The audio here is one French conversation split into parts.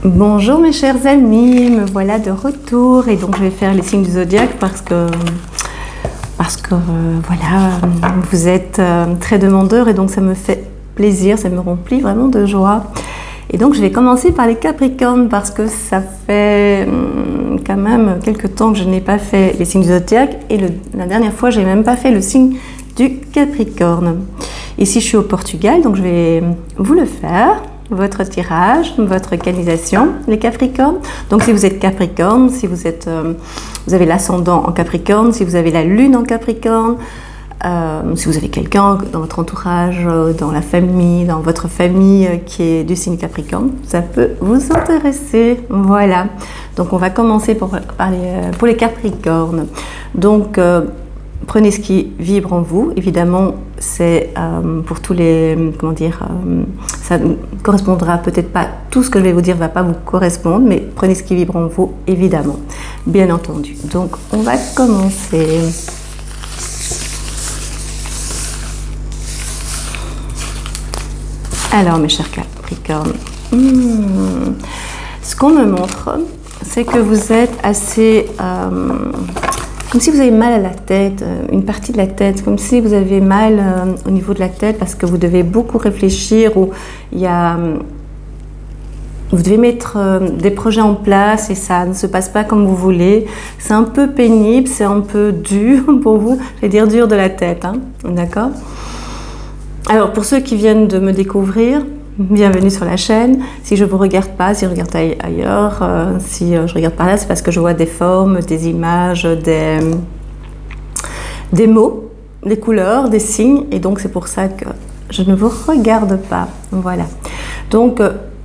Bonjour mes chers amis, me voilà de retour et donc je vais faire les signes du zodiaque parce que voilà, vous êtes très demandeurs et donc ça me fait plaisir, ça me remplit vraiment de joie. Et donc je vais commencer par les Capricornes parce que ça fait quand même quelques temps que je n'ai pas fait les signes du zodiaque et la dernière fois je n'ai même pas fait le signe du Capricorne. Ici je suis au Portugal donc je vais vous le faire. Votre tirage, votre canalisation, les Capricornes. Donc si vous êtes Capricorne, si vous avez l'ascendant en Capricorne, si vous avez la lune en Capricorne, si vous avez quelqu'un dans votre entourage, dans la famille, dans votre famille qui est du signe Capricorne, ça peut vous intéresser. Voilà. Donc on va commencer pour les Capricornes. Donc prenez ce qui vibre en vous. Évidemment, c'est pour tous les... ça ne correspondra peut-être pas... Tout ce que je vais vous dire ne va pas vous correspondre, mais prenez ce qui vibre en vous, évidemment. Bien entendu. Donc, on va commencer. Alors, mes chers Capricornes, ce qu'on me montre, c'est que vous êtes assez... comme si vous avez mal à la tête, une partie de la tête, comme si vous avez mal au niveau de la tête parce que vous devez beaucoup réfléchir ou vous devez mettre des projets en place et ça ne se passe pas comme vous voulez. C'est un peu pénible, c'est un peu dur pour vous, je vais dire dur de la tête, hein, d'accord ? Alors pour ceux qui viennent de me découvrir, bienvenue sur la chaîne. Si je ne vous regarde pas, si je regarde ailleurs, si je regarde par là, c'est parce que je vois des formes, des images, des mots, des couleurs, des signes. Et donc, c'est pour ça que je ne vous regarde pas. Voilà. Donc,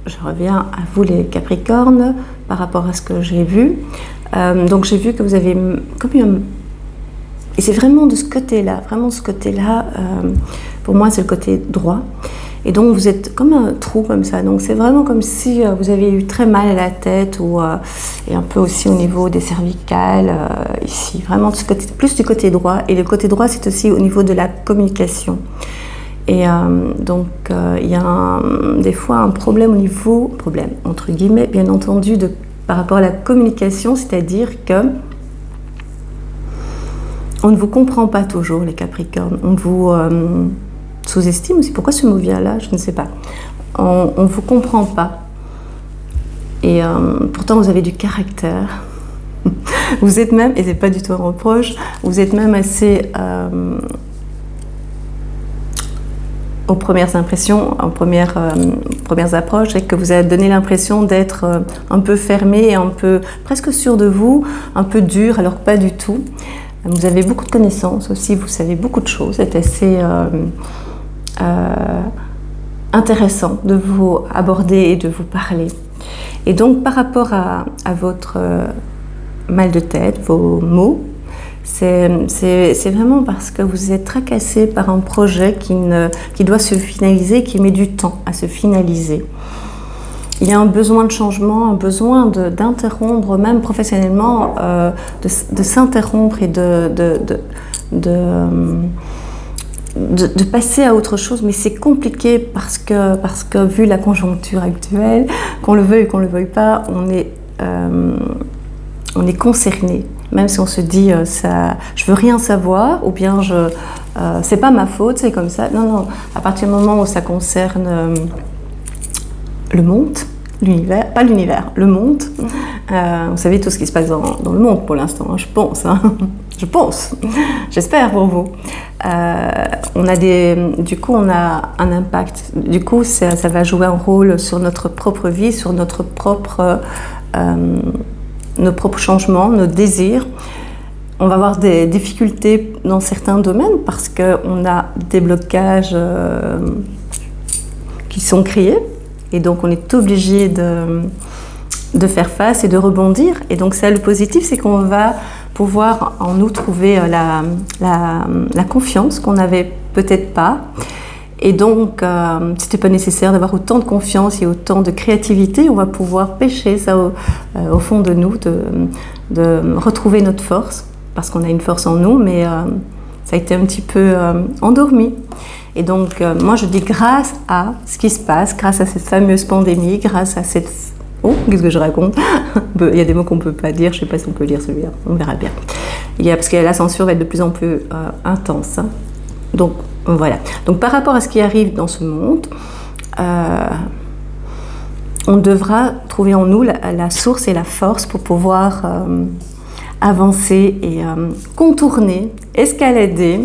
je reviens à vous les Capricornes par rapport à ce que j'ai vu. Donc, j'ai vu que vous avez comme une... Et c'est vraiment de ce côté-là, pour moi, c'est le côté droit. Et donc, vous êtes comme un trou comme ça. Donc, c'est vraiment comme si vous avez eu très mal à la tête et un peu aussi au niveau des cervicales, ici. Vraiment, plus du côté droit. Et le côté droit, c'est aussi au niveau de la communication. Et donc, il y a des fois un problème problème, entre guillemets, bien entendu, par rapport à la communication, c'est-à-dire que on ne vous comprend pas toujours, les Capricornes. On vous... sous-estime aussi. Pourquoi ce mot vient là? Je ne sais pas. On ne vous comprend pas. Et pourtant, vous avez du caractère. Vous êtes même, et ce n'est pas du tout un reproche, vous êtes même assez... aux premières impressions, aux premières approches, et que vous avez donné l'impression d'être un peu fermé, un peu presque sûr de vous, un peu dur, alors pas du tout. Vous avez beaucoup de connaissances aussi, vous savez beaucoup de choses. C'est assez... intéressant de vous aborder et de vous parler. Et donc par rapport à votre mal de tête, vos maux, c'est vraiment parce que vous êtes tracassé par un projet qui doit se finaliser, qui met du temps à se finaliser. Il y a un besoin de changement, un besoin d'interrompre, même professionnellement, de s'interrompre et de passer à autre chose, mais c'est compliqué parce que vu la conjoncture actuelle, qu'on le veuille ou qu'on ne le veuille pas, on est concerné. Même si on se dit je veux rien savoir, ou bien c'est pas ma faute, c'est comme ça. Non, à partir du moment où ça concerne le monde, l'univers, pas l'univers, le monde. Vous savez tout ce qui se passe dans le monde pour l'instant, hein, je pense. Hein. Je pense, j'espère pour vous. Du coup, on a un impact. Du coup, ça va jouer un rôle sur notre propre vie, sur nos propres changements, nos désirs. On va avoir des difficultés dans certains domaines parce qu'on a des blocages qui sont créés. Et donc, on est obligé de faire face et de rebondir. Et donc, ça, le positif, c'est qu'on va pouvoir en nous trouver la confiance qu'on n'avait peut-être pas. Et donc, c'était pas nécessaire d'avoir autant de confiance et autant de créativité. On va pouvoir pêcher ça au fond de nous, de retrouver notre force, parce qu'on a une force en nous, mais ça a été un petit peu endormi. Et donc, moi, je dis grâce à ce qui se passe, grâce à cette fameuse pandémie, grâce à cette Oh, qu'est-ce que je raconte? Il y a des mots qu'on ne peut pas dire, je ne sais pas si on peut lire celui-là, on verra bien. Parce que la censure va être de plus en plus intense. Hein. Donc voilà. Donc par rapport à ce qui arrive dans ce monde, on devra trouver en nous la source et la force pour pouvoir avancer et contourner, escalader,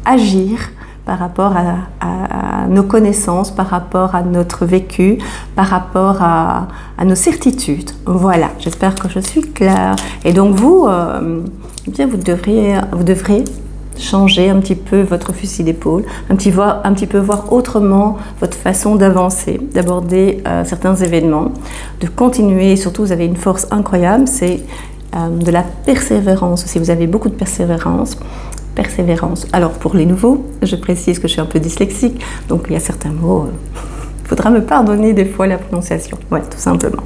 agir par rapport à nos connaissances, par rapport à notre vécu, par rapport à nos certitudes. Voilà, j'espère que je suis claire. Et donc vous, bien vous devrez changer un petit peu votre fusil d'épaule, un petit peu voir autrement votre façon d'avancer, d'aborder certains événements, de continuer. Et surtout, vous avez une force incroyable, c'est de la persévérance aussi. Vous avez beaucoup de persévérance. Alors pour les nouveaux, je précise que je suis un peu dyslexique, donc il y a certains mots, il faudra me pardonner des fois la prononciation. Voilà, tout simplement.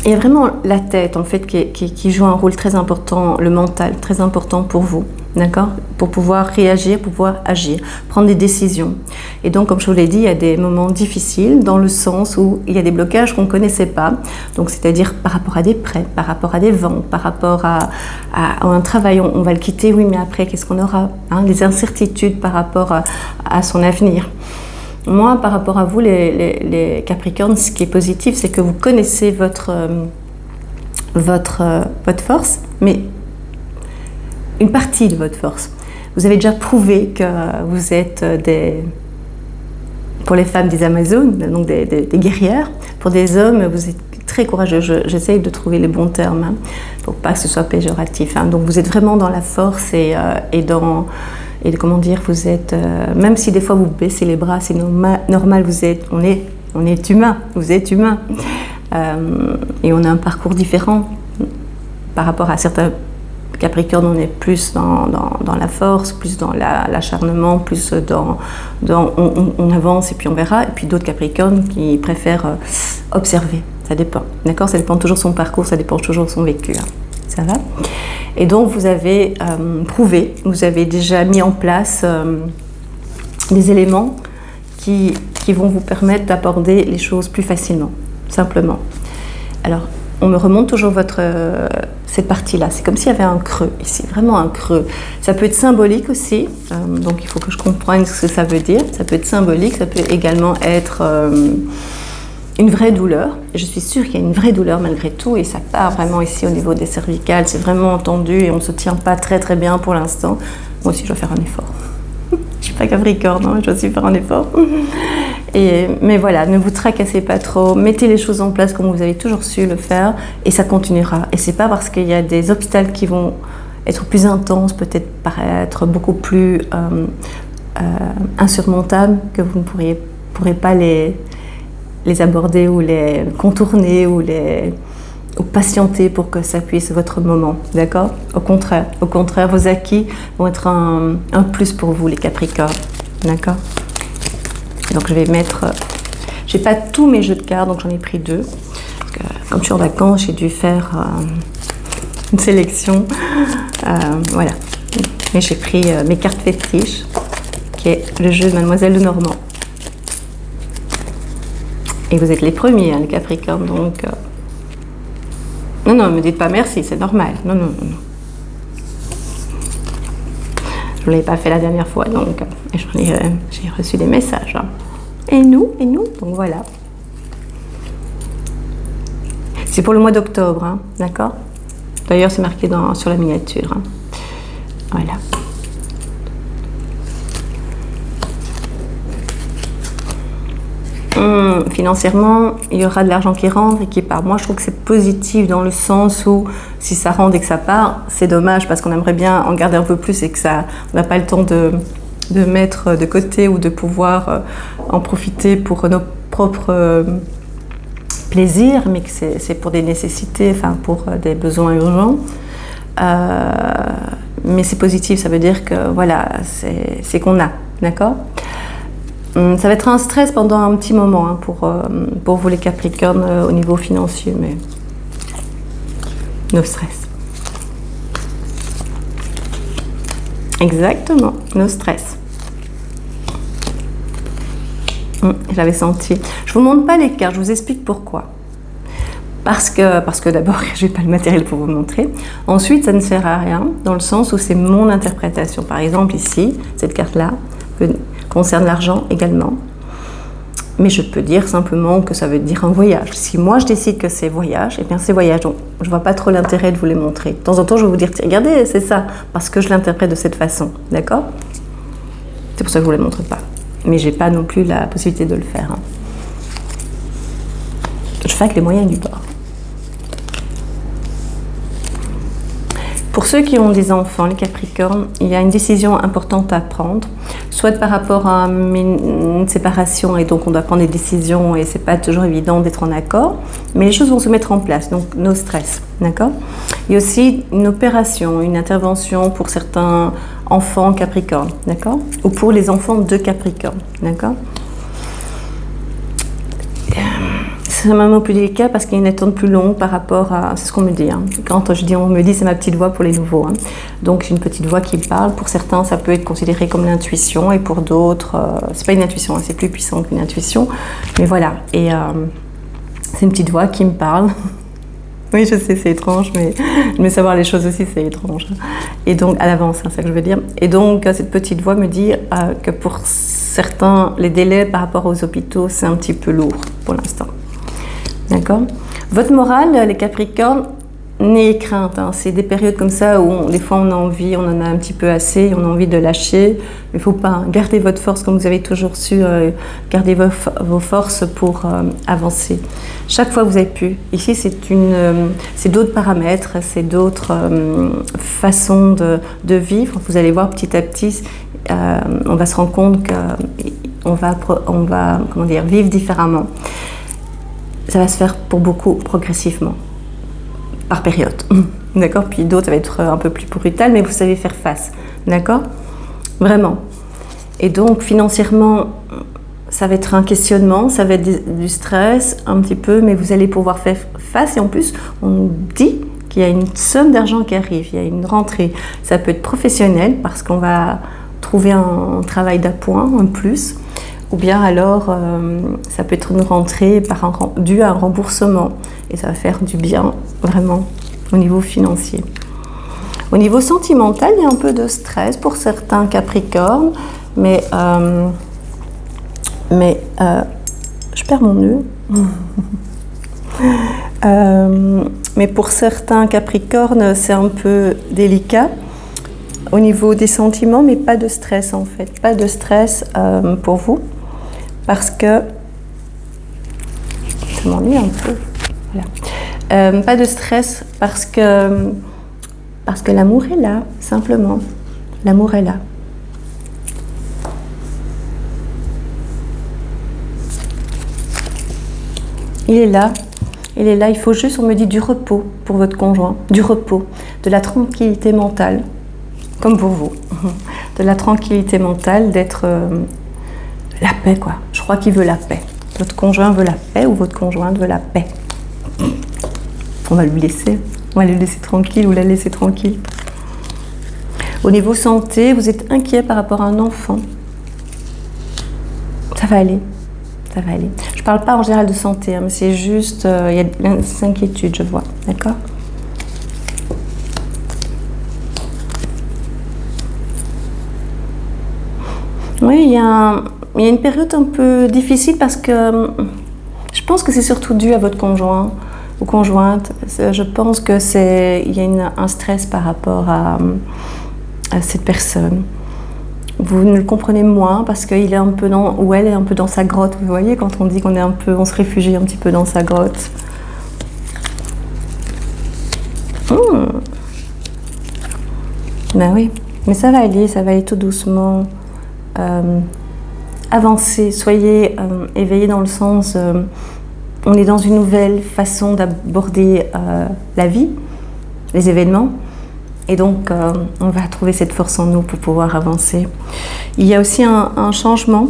Il y a vraiment la tête en fait qui joue un rôle très important, le mental très important pour vous, d'accord? Pour pouvoir réagir, pour pouvoir agir, prendre des décisions. Et donc, comme je vous l'ai dit, il y a des moments difficiles dans le sens où il y a des blocages qu'on ne connaissait pas. Donc, c'est-à-dire par rapport à des prêts, par rapport à des ventes, par rapport à un travail, on va le quitter, oui, mais après, qu'est-ce qu'on aura? Des incertitudes par rapport à son avenir. Moi, par rapport à vous, les Capricornes, ce qui est positif, c'est que vous connaissez votre force, mais une partie de votre force. Vous avez déjà prouvé que vous êtes pour les femmes des Amazones, donc des guerrières. Pour des hommes, vous êtes très courageux. J'essaye de trouver les bons termes, pour pas que ce soit péjoratif. Donc vous êtes vraiment dans la force et comment dire, vous êtes, même si des fois vous baissez les bras, c'est normal, on est humain, vous êtes humain. Et on a un parcours différent par rapport à certains Capricornes, on est plus dans la force, plus dans l'acharnement, plus on avance et puis on verra. Et puis d'autres Capricornes qui préfèrent observer, ça dépend, d'accord? Ça dépend toujours de son parcours, ça dépend toujours de son vécu. Hein. Ça va? Et donc vous avez prouvé, vous avez déjà mis en place des éléments qui vont vous permettre d'aborder les choses plus facilement, simplement. Alors, on me remonte toujours cette partie-là. C'est comme s'il y avait un creux ici, vraiment un creux. Ça peut être symbolique aussi, donc il faut que je comprenne ce que ça veut dire. Ça peut être symbolique, ça peut également être une vraie douleur. Je suis sûre qu'il y a une vraie douleur malgré tout et ça part vraiment ici au niveau des cervicales. C'est vraiment tendu et on ne se tient pas très très bien pour l'instant. Moi aussi, je dois faire un effort. Je ne suis pas Capricorne, hein, je dois aussi faire un effort. Mais voilà, ne vous tracassez pas trop. Mettez les choses en place comme vous avez toujours su le faire et ça continuera. Et ce n'est pas parce qu'il y a des obstacles qui vont être plus intenses, peut-être paraître beaucoup plus insurmontables que vous ne pourrez pas les aborder ou les contourner ou patienter pour que ça puisse votre moment, d'accord? Au contraire, vos acquis vont être un plus pour vous, les Capricornes, d'accord? Donc je vais mettre, j'ai pas tous mes jeux de cartes, donc j'en ai pris 2. Parce que, comme je suis en vacances, j'ai dû faire une sélection, voilà. Mais j'ai pris mes cartes fétiches, qui est le jeu de Mademoiselle de Normand. Et vous êtes les premiers, hein, les Capricornes, donc... Non, ne me dites pas merci, c'est normal. Non. Je ne l'avais pas fait la dernière fois, donc j'ai reçu des messages. Hein. Et nous, donc voilà. C'est pour le mois d'octobre, hein, d'accord? D'ailleurs, c'est marqué sur la miniature. Hein. Voilà. Financièrement, il y aura de l'argent qui rentre et qui part. Moi, je trouve que c'est positif dans le sens où si ça rentre et que ça part, c'est dommage parce qu'on aimerait bien en garder un peu plus et que on n'a pas le temps de mettre de côté ou de pouvoir en profiter pour nos propres plaisirs, mais que c'est pour des nécessités, enfin pour des besoins urgents. Mais c'est positif, ça veut dire que voilà, c'est qu'on a, d'accord? Ça va être un stress pendant un petit moment hein, pour vous les Capricornes au niveau financier, mais no stress. Exactement, no stress. J'avais senti. Je vous montre pas les cartes, je vous explique pourquoi. Parce que d'abord, je n'ai pas le matériel pour vous montrer. Ensuite, ça ne sert à rien, dans le sens où c'est mon interprétation. Par exemple, ici, cette carte-là concerne l'argent également. Mais je peux dire simplement que ça veut dire un voyage. Si moi, je décide que c'est voyage, eh bien c'est voyage. Donc, je ne vois pas trop l'intérêt de vous les montrer. De temps en temps, je vais vous dire, regardez, c'est ça, parce que je l'interprète de cette façon. D'accord? C'est pour ça que je ne vous les montre pas. Mais je n'ai pas non plus la possibilité de le faire. Hein. Je fais avec les moyens du bord. Pour ceux qui ont des enfants, les Capricornes, il y a une décision importante à prendre, soit par rapport à une séparation, et donc on doit prendre des décisions et c'est pas toujours évident d'être en accord, mais les choses vont se mettre en place, donc no stress, d'accord? Il y a aussi une opération, une intervention pour certains enfants Capricorne, d'accord? Ou pour les enfants de Capricorne, d'accord? C'est un moment plus délicat parce qu'il y a une attente plus longue par rapport à... C'est ce qu'on me dit. Hein. Quand je dis on me dit, c'est ma petite voix pour les nouveaux. Hein. Donc, j'ai une petite voix qui parle. Pour certains, ça peut être considéré comme l'intuition. Et pour d'autres, c'est pas une intuition, hein, c'est plus puissant qu'une intuition. Mais voilà. Et c'est une petite voix qui me parle. Oui, je sais, c'est étrange, mais savoir les choses aussi, c'est étrange. Et donc, à l'avance, hein, c'est ça que je veux dire. Et donc, cette petite voix me dit que pour certains, les délais par rapport aux hôpitaux, c'est un petit peu lourd pour l'instant. D'accord? Votre morale, les Capricornes, n'ayez crainte. Hein. C'est des périodes comme ça où des fois on a envie, on en a un petit peu assez, on a envie de lâcher. Il ne faut pas. Hein. Gardez votre force comme vous avez toujours su. Gardez vos forces pour avancer. Chaque fois vous avez pu. Ici, c'est d'autres paramètres, c'est d'autres façons de vivre. Vous allez voir petit à petit, on va se rendre compte qu'on va vivre différemment. Ça va se faire pour beaucoup progressivement, par période, d'accord? Puis d'autres, ça va être un peu plus brutal, mais vous savez faire face, d'accord? Vraiment. Et donc, financièrement, ça va être un questionnement, ça va être du stress, un petit peu, mais vous allez pouvoir faire face. Et en plus, on dit qu'il y a une somme d'argent qui arrive, il y a une rentrée. Ça peut être professionnel, parce qu'on va trouver un travail d'appoint, un plus. Ou bien alors, ça peut être une rentrée due à un remboursement. Et ça va faire du bien, vraiment, au niveau financier. Au niveau sentimental, il y a un peu de stress pour certains Capricornes. Mais je perds mon nœud. Mais pour certains Capricornes, c'est un peu délicat. Au niveau des sentiments, mais pas de stress en fait. Pas de stress pour vous. Parce que, ça m'ennuie un peu, voilà. Pas de stress parce que l'amour est là, simplement. L'amour est là. Il est là, il faut juste, on me dit, du repos pour votre conjoint, du repos, de la tranquillité mentale, comme pour vous, de la tranquillité mentale, d'être... la paix, quoi. Je crois qu'il veut la paix. Votre conjoint veut la paix ou votre conjointe veut la paix. On va lui laisser. On va le laisser tranquille ou la laisser tranquille. Au niveau santé, vous êtes inquiet par rapport à un enfant. Ça va aller. Ça va aller. Je ne parle pas en général de santé, hein, mais c'est juste... il y a des inquiétudes, je vois. D'accord ? Oui, il y a une période un peu difficile parce que je pense que c'est surtout dû à votre conjoint ou conjointe. Je pense que il y a un stress par rapport à cette personne. Vous ne le comprenez moins parce qu'il est un peu ou elle est un peu dans sa grotte. Vous voyez, quand on dit on se réfugie un petit peu dans sa grotte. Ben oui, mais ça va aller tout doucement. Avancez, soyez éveillés dans le sens, on est dans une nouvelle façon d'aborder la vie, les événements, et donc on va trouver cette force en nous pour pouvoir avancer. Il y a aussi un changement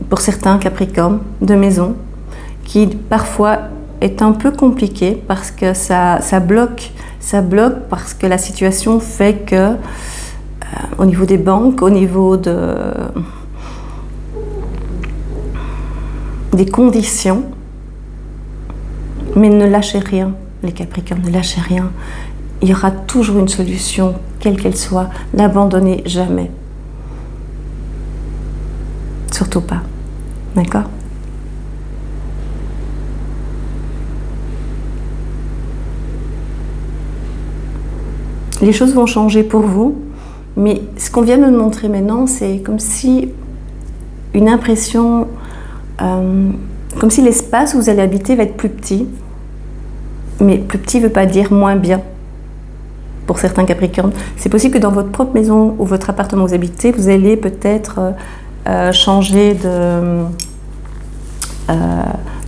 pour certains Capricornes de maison qui parfois est un peu compliqué parce que ça bloque parce que la situation fait que au niveau des banques, au niveau des conditions, mais ne lâchez rien, les Capricornes, ne lâchez rien. Il y aura toujours une solution, quelle qu'elle soit. N'abandonnez jamais. Surtout pas. D'accord ? Les choses vont changer pour vous, mais ce qu'on vient de me montrer maintenant, c'est comme si une impression, comme si l'espace où vous allez habiter va être plus petit. Mais plus petit ne veut pas dire moins bien. Pour certains Capricornes, c'est possible que dans votre propre maison ou votre appartement où vous habitez, vous allez peut-être changer de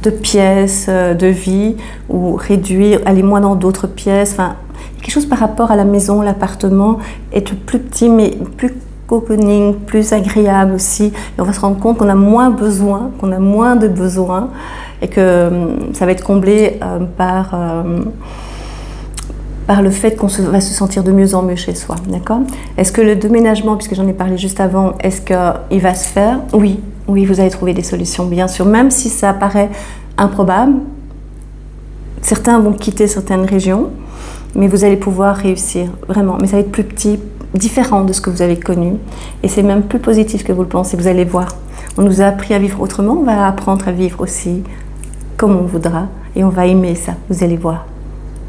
pièce, de vie, ou réduire, aller moins dans d'autres pièces. Enfin, quelque chose par rapport à la maison, l'appartement, être plus petit, mais plus cocooning, plus agréable aussi. Et on va se rendre compte qu'on a moins besoin, qu'on a moins de besoins, et que ça va être comblé par le fait qu'on va se sentir de mieux en mieux chez soi, d'accord ? Est-ce que le déménagement, puisque j'en ai parlé juste avant, est-ce qu'il va se faire ? Oui, vous allez trouver des solutions, bien sûr, même si ça paraît improbable. Certains vont quitter certaines régions, mais vous allez pouvoir réussir, vraiment. Mais ça va être plus petit, différent de ce que vous avez connu, et c'est même plus positif que vous le pensez, vous allez voir. On nous a appris à vivre autrement, on va apprendre à vivre aussi comme on voudra, et on va aimer ça, vous allez voir.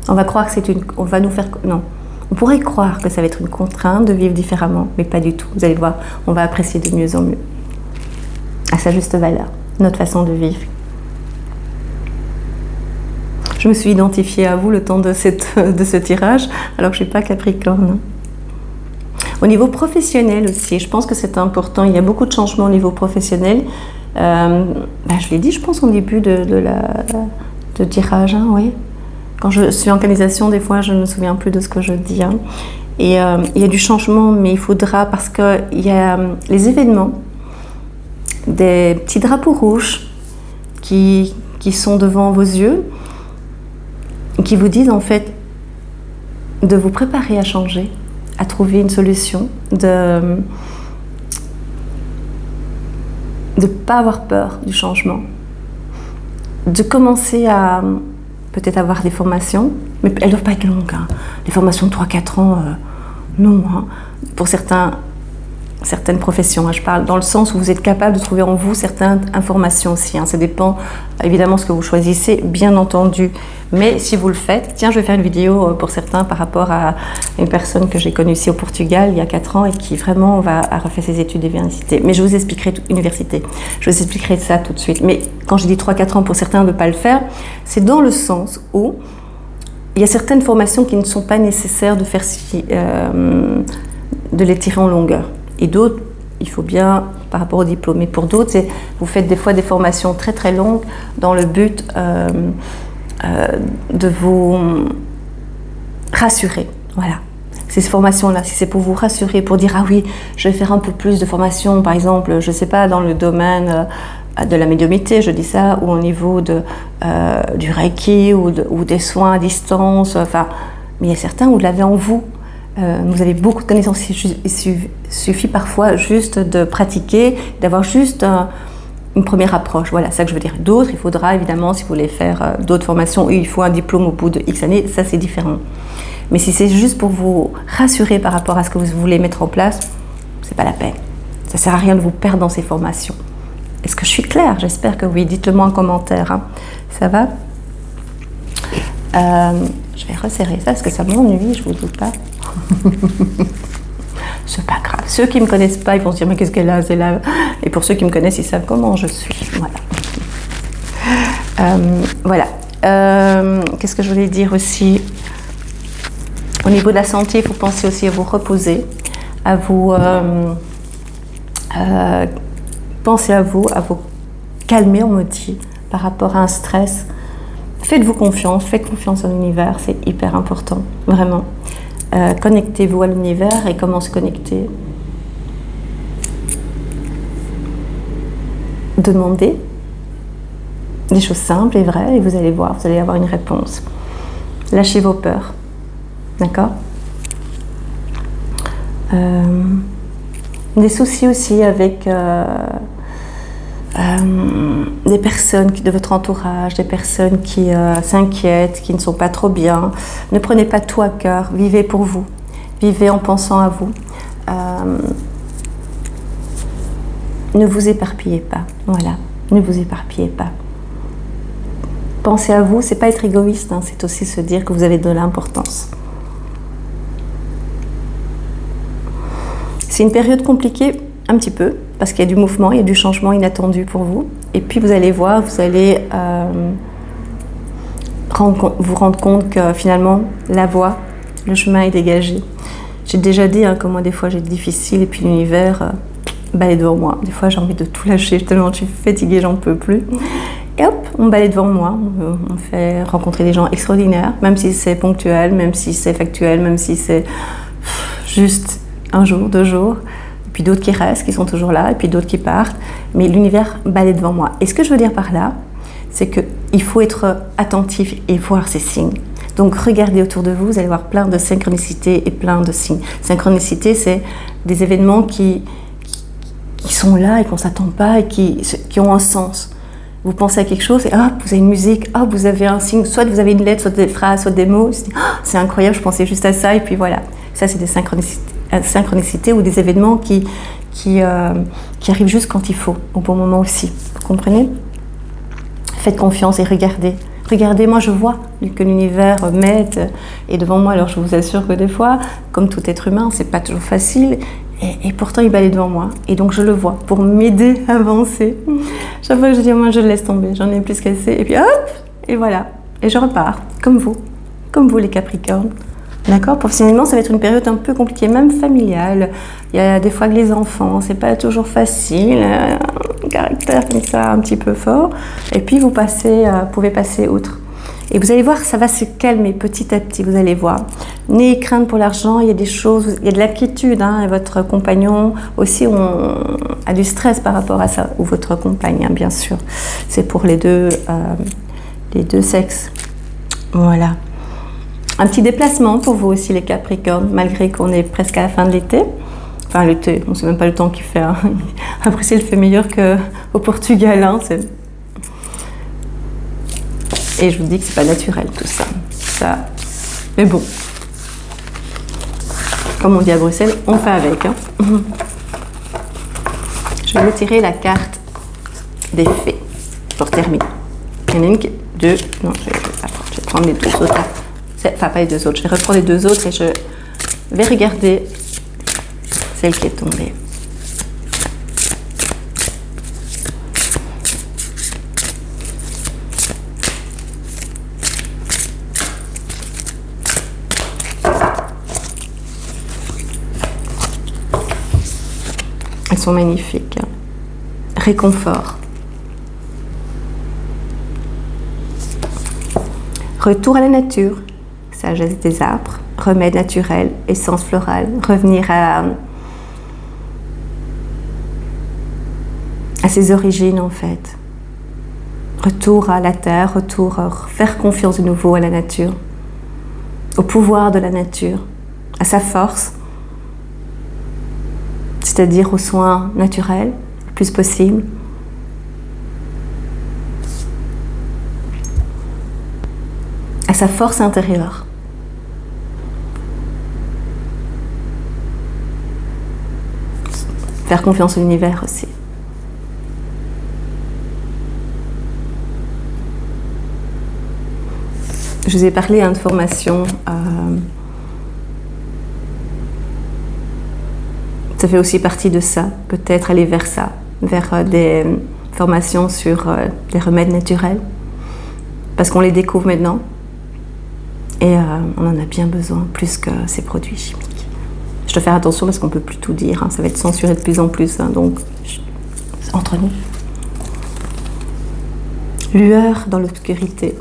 On va croire que on va nous faire... Non. On pourrait croire que ça va être une contrainte de vivre différemment, mais pas du tout. Vous allez voir, on va apprécier de mieux en mieux. À sa juste valeur, notre façon de vivre. Je me suis identifiée à vous le temps de ce tirage, alors que je ne suis pas Capricorne. Au niveau professionnel aussi, je pense que c'est important. Il y a beaucoup de changements au niveau professionnel. Je l'ai dit, je pense, au début de tirage, hein, oui. Quand je suis en canalisation, des fois, je ne me souviens plus de ce que je dis. Hein. Et il y a du changement, mais il faudra, parce qu'il y a les événements, des petits drapeaux rouges qui sont devant vos yeux, qui vous disent en fait de vous préparer à changer, à trouver une solution, de ne pas avoir peur du changement, de commencer à peut-être avoir des formations, mais elles ne doivent pas être longues. Hein. Des formations de 3-4 ans, non. Hein. Pour certaines professions, hein, je parle dans le sens où vous êtes capable de trouver en vous certaines informations aussi. Hein. Ça dépend évidemment de ce que vous choisissez, bien entendu. Mais si vous le faites, tiens, je vais faire une vidéo pour certains par rapport à une personne que j'ai connue ici au Portugal il y a 4 ans et qui vraiment a refait ses études d'université. Mais je vous expliquerai ça tout de suite. Mais quand je dis 3-4 ans pour certains de ne pas le faire, c'est dans le sens où il y a certaines formations qui ne sont pas nécessaires de faire de les tirer en longueur. Et d'autres, il faut bien, par rapport au diplôme. Mais pour d'autres, vous faites des fois des formations très très longues dans le but de vous rassurer. Voilà. Ces formations-là, si c'est pour vous rassurer, pour dire « Ah oui, je vais faire un peu plus de formation, par exemple, je ne sais pas, dans le domaine de la médiumnité, je dis ça, ou au niveau du Reiki, ou des soins à distance. » Enfin, mais il y a certains où vous l'avez en vous. Vous avez beaucoup de connaissances, il suffit parfois juste de pratiquer, d'avoir juste une première approche, voilà, c'est ça que je veux dire. D'autres, il faudra évidemment, si vous voulez faire d'autres formations, il faut un diplôme au bout de X années, ça c'est différent. Mais si c'est juste pour vous rassurer par rapport à ce que vous voulez mettre en place, c'est pas la peine. Ça sert à rien de vous perdre dans ces formations. Est-ce que je suis claire? J'espère que oui, dites-le moi en commentaire, hein. Ça va? Je vais resserrer ça parce que ça m'ennuie, je vous dis pas. C'est pas grave. Ceux qui me connaissent pas, ils vont se dire mais qu'est-ce qu'elle a, c'est là. Et pour ceux qui me connaissent, ils savent comment je suis. Voilà. Qu'est-ce que je voulais dire aussi? Au niveau de la santé, il faut penser aussi à vous reposer, à vous penser à vous calmer, on me dit, par rapport à un stress. Faites-vous confiance, faites confiance à l'univers, c'est hyper important, vraiment. Connectez-vous à l'univers et comment se connecter. Demandez des choses simples et vraies, et vous allez voir, vous allez avoir une réponse. Lâchez vos peurs, d'accord? Des soucis aussi avec des personnes de votre entourage, des personnes qui s'inquiètent, qui ne sont pas trop bien. Ne prenez pas tout à cœur, vivez pour vous, vivez en pensant à vous. Ne vous éparpillez pas, voilà, ne vous éparpillez pas. Pensez à vous, c'est pas être égoïste, hein, c'est aussi se dire que vous avez de l'importance. C'est une période compliquée, un petit peu, parce qu'il y a du mouvement, il y a du changement inattendu pour vous. Et puis vous allez voir, vous allez vous rendre compte que finalement, la voie, le chemin est dégagé. J'ai déjà dit hein, que moi, des fois, j'ai difficile, et puis l'univers balaye devant moi. Des fois, j'ai envie de tout lâcher, tellement je suis fatiguée, j'en peux plus. Et hop, on balaye devant moi, on fait rencontrer des gens extraordinaires, même si c'est ponctuel, même si c'est factuel, même si c'est juste un jour, 2 jours, et puis d'autres qui restent, qui sont toujours là, et puis d'autres qui partent, mais l'univers balaye devant moi. Et ce que je veux dire par là, c'est qu'il faut être attentif et voir ces signes. Donc regardez autour de vous, vous allez voir plein de synchronicités et plein de signes. Synchronicité, c'est des événements qui sont là et qu'on ne s'attend pas et qui ont un sens. Vous pensez à quelque chose et hop, vous avez une musique, hop, vous avez un signe, soit vous avez une lettre, soit des phrases, soit des mots. C'est incroyable, je pensais juste à ça et puis voilà. Ça, c'est des synchronicités ou des événements qui arrivent juste quand il faut, au bon moment aussi. Vous comprenez? Faites confiance et regardez. Regardez, moi je vois que l'univers m'aide et devant moi, alors je vous assure que des fois, comme tout être humain, c'est pas toujours facile. Et pourtant, il balaye devant moi. Et donc, je le vois pour m'aider à avancer. Chaque fois que je dis, moi, je le laisse tomber. J'en ai plus qu'assez. Et puis, hop, et voilà. Et je repars, comme vous les Capricornes. D'accord? Professionnellement, ça va être une période un peu compliquée, même familiale. Il y a des fois que les enfants, c'est pas toujours facile. Un caractère comme ça, un petit peu fort. Et puis, vous pouvez passer outre. Et vous allez voir, ça va se calmer petit à petit, vous allez voir. N'ayez crainte pour l'argent, il y a des choses, il y a de l'inquiétude, hein, et votre compagnon aussi a du stress par rapport à ça, ou votre compagne, hein, bien sûr. C'est pour les deux sexes. Voilà. Un petit déplacement pour vous aussi, les Capricornes, malgré qu'on est presque à la fin de l'été. Enfin, l'été, on ne sait même pas le temps qu'il fait. Hein. Après, il fait meilleur qu'au Portugal. Hein, Et je vous dis que c'est pas naturel tout ça. Mais bon, comme on dit à Bruxelles, on fait avec. Hein. Je vais retirer la carte des fées pour terminer. Il y en a une, deux. Non, je vais prendre les 2 autres. Enfin, pas les 2 autres. Je vais reprendre les 2 autres et je vais regarder celle qui est tombée. Elles sont magnifiques. Réconfort. Retour à la nature. Sagesse des arbres. Remède naturel. Essence florale. Revenir à ses origines en fait. Retour à la terre. Faire confiance de nouveau à la nature. Au pouvoir de la nature. À sa force. C'est-à-dire aux soins naturels, le plus possible. À sa force intérieure. Faire confiance à l'univers aussi. Je vous ai parlé de formation. Ça fait aussi partie de ça, peut-être aller vers ça, vers des formations sur des remèdes naturels, parce qu'on les découvre maintenant et on en a bien besoin, plus que ces produits chimiques. Je dois faire attention parce qu'on ne peut plus tout dire, hein, ça va être censuré de plus en plus, hein, donc entre nous. Lueur dans l'obscurité.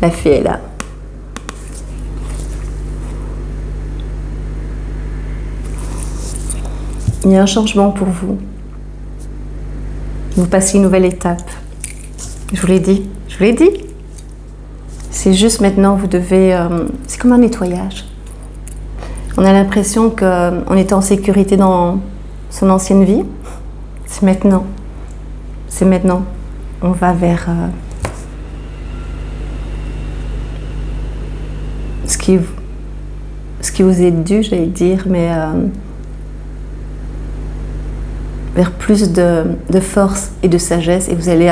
La fée est là. Il y a un changement pour vous. Vous passez une nouvelle étape. Je vous l'ai dit, je vous l'ai dit. C'est juste maintenant, vous devez... c'est comme un nettoyage. On a l'impression qu'on était en sécurité dans son ancienne vie. C'est maintenant. C'est maintenant. On va vers ce qui vous est dû, j'allais dire, mais vers plus de force et de sagesse, et vous allez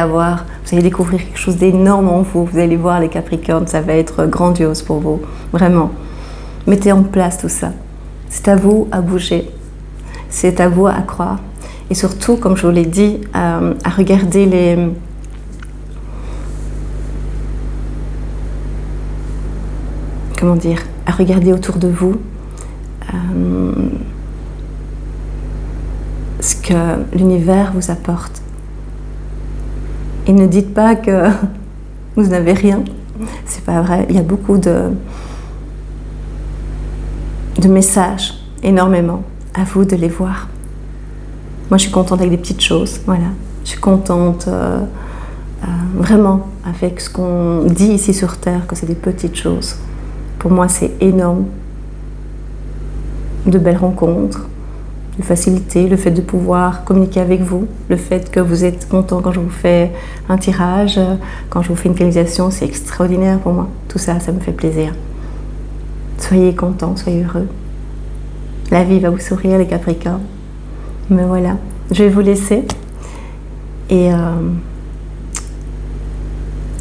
découvrir quelque chose d'énorme en vous. Vous allez voir les Capricornes, ça va être grandiose pour vous, vraiment. Mettez en place tout ça. C'est à vous à bouger, c'est à vous à croire, et surtout, comme je vous l'ai dit, à regarder à regarder autour de vous ce que l'univers vous apporte. Et ne dites pas que vous n'avez rien. C'est pas vrai. Il y a beaucoup de messages, énormément. À vous de les voir. Moi, je suis contente avec des petites choses. Voilà. Je suis contente vraiment avec ce qu'on dit ici sur Terre, que c'est des petites choses. Pour moi, c'est énorme. De belles rencontres, de facilité, le fait de pouvoir communiquer avec vous, le fait que vous êtes content quand je vous fais un tirage, quand je vous fais une canalisation, c'est extraordinaire pour moi. Tout ça, ça me fait plaisir. Soyez contents, soyez heureux. La vie va vous sourire, les Capricornes. Mais voilà, je vais vous laisser. Et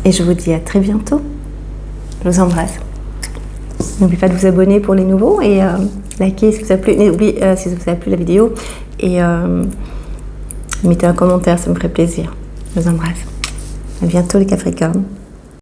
je vous dis à très bientôt. Je vous embrasse. N'oubliez pas de vous abonner pour les nouveaux et likez si ça vous a plu. N'oubliez si ça vous a plu la vidéo et mettez un commentaire, ça me ferait plaisir. Je vous embrasse. À bientôt les Capricornes.